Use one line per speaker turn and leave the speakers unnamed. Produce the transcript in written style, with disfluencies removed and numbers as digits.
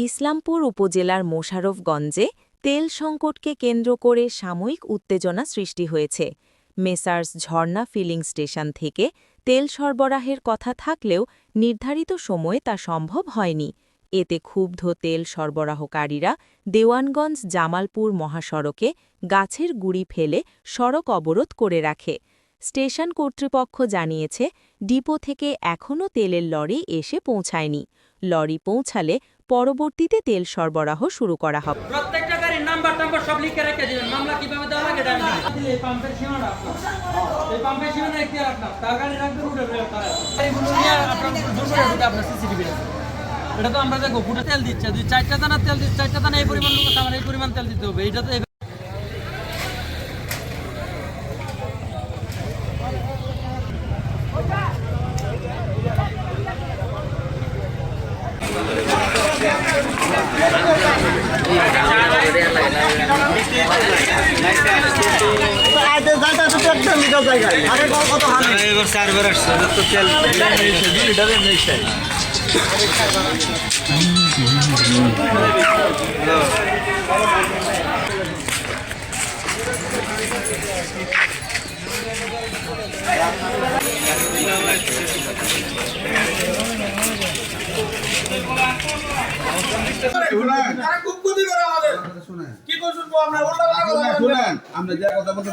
ইসলামপুর উপজেলার মোশাররফগঞ্জে তেল সংকটকে কেন্দ্র করে সাময়িক উত্তেজনা সৃষ্টি হয়েছে। মেসার্স ঝর্ণা ফিলিং স্টেশন থেকে তেল সরবরাহের কথা থাকলেও নির্ধারিত সময়ে তা সম্ভব হয়নি। এতে ক্ষুব্ধ তেল সরবরাহকারীরা দেওয়ানগঞ্জ জামালপুর মহাসড়কে গাছের গুঁড়ি ফেলে সড়ক অবরোধ করে রাখে। স্টেশন কর্তৃপক্ষ জানিয়েছে, ডিপো থেকে এখনও তেলের লরি এসে পৌঁছায়নি। লরি পৌঁছালে পরবর্তীতে তেল সরবরাহ শুরু করা হবে।
প্রত্যেকটা গাড়ির নাম্বার সব লিখে রেখে দিবেন। মামলা কিভাবে দেওয়া লাগে এই পাম্পের সীমানা আপনার, এই পাম্পের সীমানা এখতিয়ার আপনার। তার গাড়ি রাখবেন উঠে তারা এইগুলো নিয়ে আপনার জোর আপনার সিসিটিভি এটা তো আমরা দেখো ফুটে তেল দিচ্ছে, 2-4টা দানা তেল দিচ্ছে, 4টা দানা এই পরিমাণ লোক আমার এই পরিমাণ তেল দিতে হবে। এটা তো
আমরা যে কথা বলতে